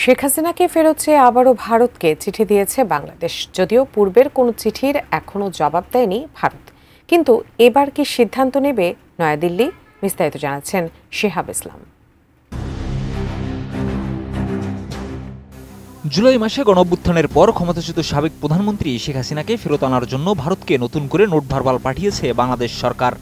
শেখ হাসিনাকে ফেরত চেয়ে আবারও ভারতকে চিঠি দিয়েছে বাংলাদেশ। যদিও পূর্বের কোনো চিঠির এখনও জবাব দেয়নি ভারত, কিন্তু এবার কি সিদ্ধান্ত নেবে নয়াদিল্লি? বিস্তারিত জানাচ্ছেন শিহাব ইসলাম। জুলাই মাসে গণঅভ্যুত্থানের পর ক্ষমতাচ্যুত সাবেক প্রধানমন্ত্রী শেখ হাসিনাকে ফেরত আনার জন্য ভারতকে নতুন করে নোট ভার্বাল পাঠিয়েছে বাংলাদেশ সরকার।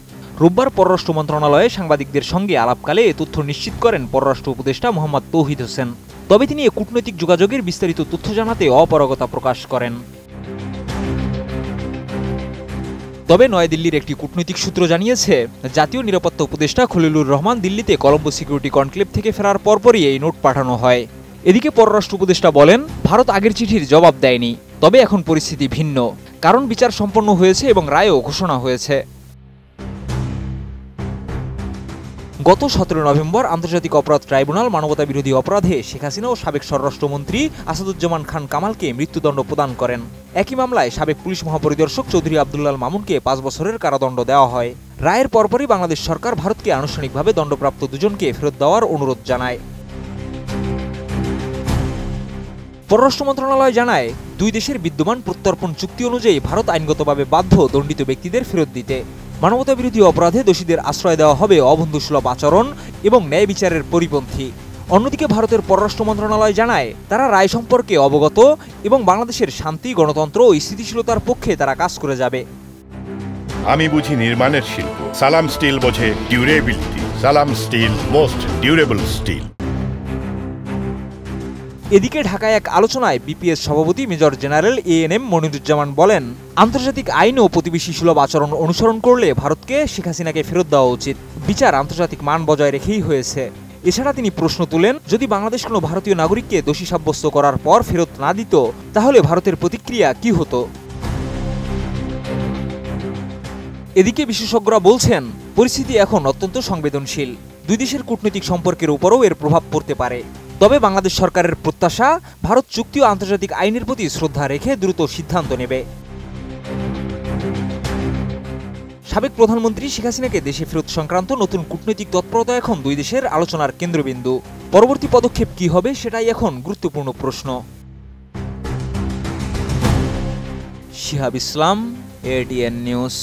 রোববার পররাষ্ট্র মন্ত্রণালয়ে সাংবাদিকদের সঙ্গে আলাপকালে এ তথ্য নিশ্চিত করেন পররাষ্ট্র উপদেষ্টা মোহাম্মদ তৌহিদ হোসেন। তবে তিনি কূটনৈতিক যোগাযোগের বিস্তারিত তথ্য জানাতে অপারগতা প্রকাশ করেন। তবে নয়াদিল্লির একটি কূটনৈতিক সূত্র জানিয়েছে, জাতীয় নিরাপত্তা উপদেষ্টা খলিলুর রহমান দিল্লিতে কলম্বো সিকিউরিটি কনক্লেভ থেকে ফেরার পরপরই এই নোট পাঠানো হয়। এদিকে পররাষ্ট্র উপদেষ্টা বলেন, ভারত আগের চিঠির জবাব দেয়নি, তবে এখন পরিস্থিতি ভিন্ন, কারণ বিচার সম্পন্ন হয়েছে এবং রায়ও ঘোষণা হয়েছে। গত 17 নভেম্বর আন্তর্জাতিক অপরাধ ট্রাইব্যুনাল মানবতাবিরোধী অপরাধে শেখ হাসিনা ও সাবেক স্বরাষ্ট্রমন্ত্রী আসাদুজ্জামান খান কামালকে মৃত্যুদণ্ড প্রদান করেন। একই মামলায় সাবেক পুলিশ মহাপরিদর্শক চৌধুরী আব্দুল্লাল মামুনকে 5 বছরের কারাদণ্ড দেওয়া হয়। রায়ের পরপরই বাংলাদেশ সরকার ভারতকে আনুষ্ঠানিকভাবে দণ্ডপ্রাপ্ত দুজনকে ফেরত দেওয়ার অনুরোধ জানায়। পররাষ্ট্র মন্ত্রণালয় জানায়, দুই দেশের বিদ্যমান প্রত্যর্পণ চুক্তি অনুযায়ী ভারত আইনগতভাবে বাধ্য দণ্ডিত ব্যক্তিদের ফেরত দিতে। মানবতাবিরোধী অপরাধে দোষীদের আশ্রয় দেওয়া হবে অবন্ধুসুলভ আচরণ এবং ন্যায় বিচারের পরিপন্থী। অন্যদিকে ভারতের পররাষ্ট্র মন্ত্রণালয় জানায়, তারা রায় সম্পর্কে অবগত এবং বাংলাদেশের শান্তি, গণতন্ত্র ও স্থিতিশীলতার পক্ষে তারা কাজ করে যাবে। আমি বুঝি নির্মাণের শিল্প, সালাম স্টিল বোঝে ডিউরেবিলিটি। সালাম স্টিল, মোস্ট ডিউরেবল স্টিল। এদিকে ঢাকায় এক আলোচনায় বিপিএস সভাপতি মেজর জেনারেল এএনএম মনিরুজ্জামান বলেন, আন্তর্জাতিক আইন ও প্রতিবেশী সুলভ আচরণ অনুসরণ করলে ভারতকে শেখ হাসিনাকে ফেরত দেওয়া উচিত। বিচার আন্তর্জাতিক মান বজায় রেখেই হয়েছে। এছাড়া তিনি প্রশ্ন তুলেন, যদি বাংলাদেশ কোনো ভারতীয় নাগরিককে দোষী সাব্যস্ত করার পর ফেরত না দিত, তাহলে ভারতের প্রতিক্রিয়া কি হতো? এদিকে বিশেষজ্ঞরা বলছেন, পরিস্থিতি এখন অত্যন্ত সংবেদনশীল। দুই দেশের কূটনৈতিক সম্পর্কের উপরও এর প্রভাব পড়তে পারে। তবে বাংলাদেশ সরকারের প্রত্যাশা, ভারত চুক্তি ও আন্তর্জাতিক আইনের প্রতি শ্রদ্ধা রেখে দ্রুত সিদ্ধান্ত নেবে। সাবেক প্রধানমন্ত্রী শেখ হাসিনাকে দেশে ফেরত সংক্রান্ত নতুন কূটনৈতিক তৎপরতা এখন দুই দেশের আলোচনার কেন্দ্রবিন্দু। পরবর্তী পদক্ষেপ কি হবে সেটাই এখন গুরুত্বপূর্ণ প্রশ্ন। শিহাব ইসলাম, এটিএন নিউজ।